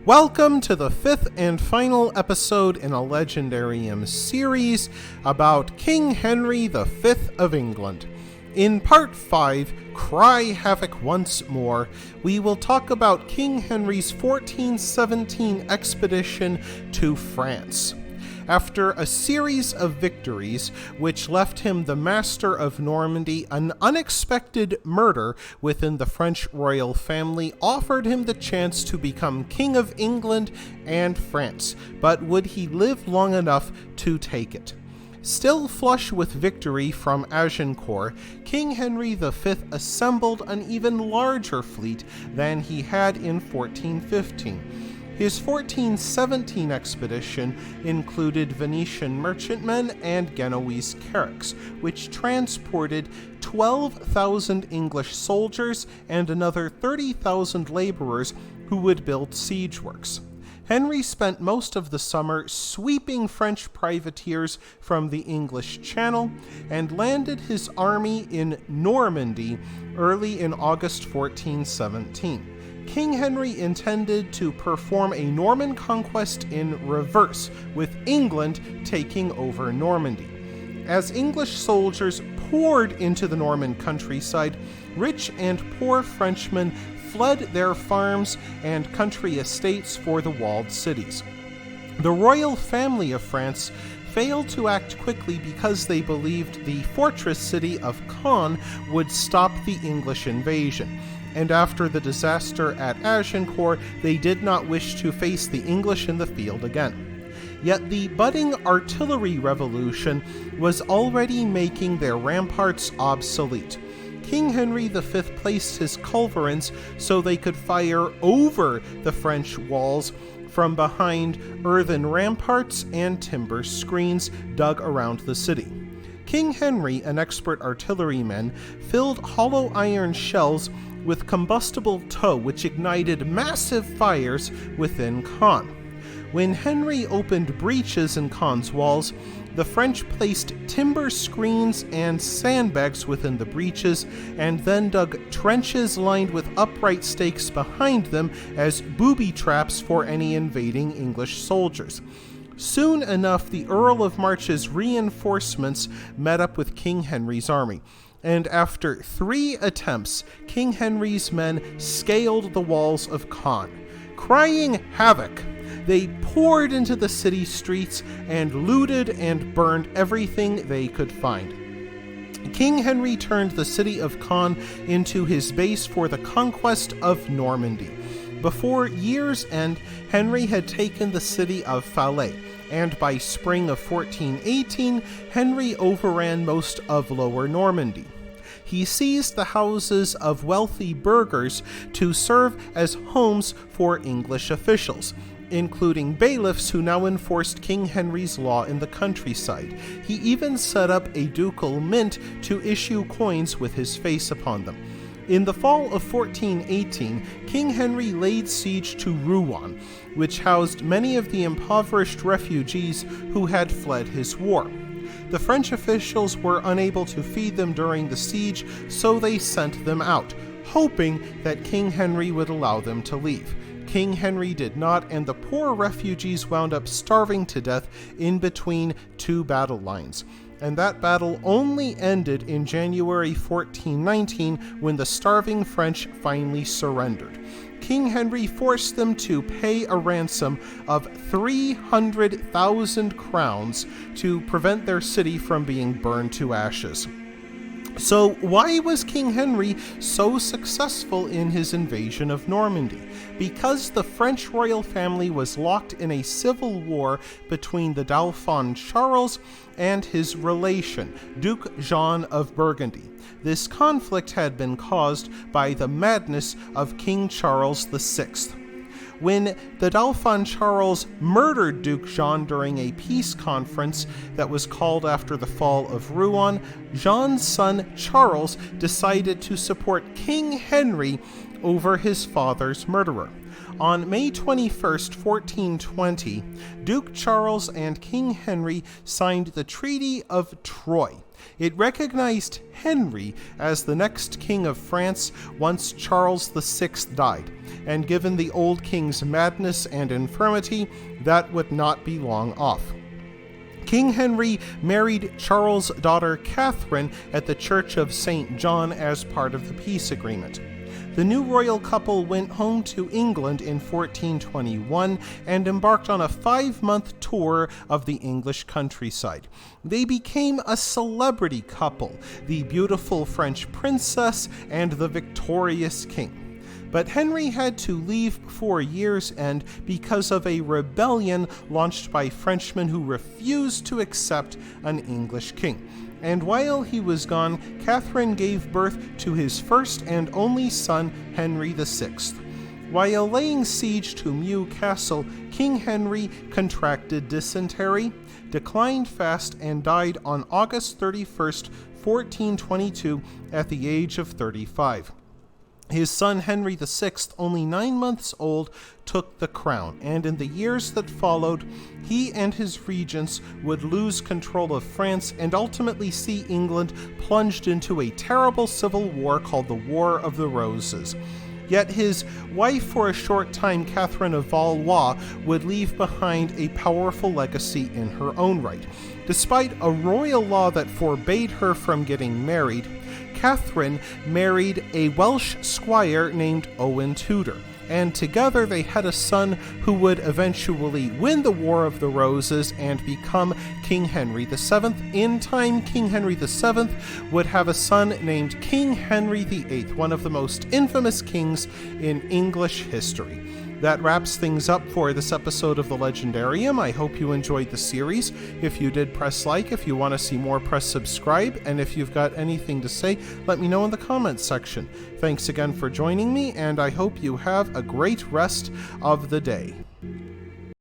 Welcome to the fifth and final episode in a Legendarium series about King Henry V of England. In Part 5, Cry Havoc Once More, we will talk about King Henry's 1417 expedition to France. After a series of victories, which left him the master of Normandy, an unexpected murder within the French royal family offered him the chance to become King of England and France, but would he live long enough to take it? Still flush with victory from Agincourt, King Henry V assembled an even larger fleet than he had in 1415. His 1417 expedition included Venetian merchantmen and Genoese carracks, which transported 12,000 English soldiers and another 30,000 laborers who would build siege works. Henry spent most of the summer sweeping French privateers from the English Channel and landed his army in Normandy early in August 1417. King Henry intended to perform a Norman conquest in reverse, with England taking over Normandy. As English soldiers poured into the Norman countryside, rich and poor Frenchmen fled their farms and country estates for the walled cities. The royal family of France failed to act quickly because they believed the fortress city of Caen would stop the English invasion. And after the disaster at Agincourt, they did not wish to face the English in the field again. Yet the budding artillery revolution was already making their ramparts obsolete. King Henry V placed his culverins so they could fire over the French walls from behind earthen ramparts and timber screens dug around the city. King Henry, an expert artilleryman, filled hollow iron shells with combustible tow, which ignited massive fires within Caen. When Henry opened breaches in Caen's walls, the French placed timber screens and sandbags within the breaches, and then dug trenches lined with upright stakes behind them as booby traps for any invading English soldiers. Soon enough, the Earl of March's reinforcements met up with King Henry's army, and after 3 attempts, King Henry's men scaled the walls of Caen. Crying havoc, they poured into the city streets and looted and burned everything they could find. King Henry turned the city of Caen into his base for the conquest of Normandy. Before year's end, Henry had taken the city of Falaise, and by spring of 1418, Henry overran most of Lower Normandy. He seized the houses of wealthy burghers to serve as homes for English officials, including bailiffs who now enforced King Henry's law in the countryside. He even set up a ducal mint to issue coins with his face upon them. In the fall of 1418, King Henry laid siege to Rouen, which housed many of the impoverished refugees who had fled his war. The French officials were unable to feed them during the siege, so they sent them out, hoping that King Henry would allow them to leave. King Henry did not, and the poor refugees wound up starving to death in between 2 battle lines. And that battle only ended in January 1419 when the starving French finally surrendered. King Henry forced them to pay a ransom of 300,000 crowns to prevent their city from being burned to ashes. So why was King Henry so successful in his invasion of Normandy? Because the French royal family was locked in a civil war between the Dauphin Charles and his relation, Duke John of Burgundy. This conflict had been caused by the madness of King Charles VI. When the Dauphin Charles murdered Duke Jean during a peace conference that was called after the fall of Rouen, Jean's son Charles decided to support King Henry over his father's murderer. On May 21st, 1420, Duke Charles and King Henry signed the Treaty of Troyes, It recognized Henry as the next king of France once Charles VI died, and given the old king's madness and infirmity, that would not be long off. King Henry married Charles' daughter Catherine at the Church of St. John as part of the peace agreement. The new royal couple went home to England in 1421 and embarked on a 5-month tour of the English countryside. They became a celebrity couple, the beautiful French princess and the victorious king. But Henry had to leave before year's end because of a rebellion launched by Frenchmen who refused to accept an English king. And while he was gone, Catherine gave birth to his first and only son, Henry VI. While laying siege to Meaux Castle, King Henry contracted dysentery, declined fast, and died on August 31st, 1422, at the age of 35. His son Henry VI, only 9 months old, took the crown, and in the years that followed, he and his regents would lose control of France and ultimately see England plunged into a terrible civil war called the War of the Roses. Yet his wife for a short time, Catherine of Valois, would leave behind a powerful legacy in her own right. Despite a royal law that forbade her from getting married, Catherine married a Welsh squire named Owen Tudor, and together they had a son who would eventually win the War of the Roses and become King Henry VII. In time, King Henry VII would have a son named King Henry VIII, one of the most infamous kings in English history. That wraps things up for this episode of The Legendarium. I hope you enjoyed the series. If you did, press like. If you want to see more, press subscribe. And if you've got anything to say, let me know in the comments section. Thanks again for joining me, and I hope you have a great rest of the day.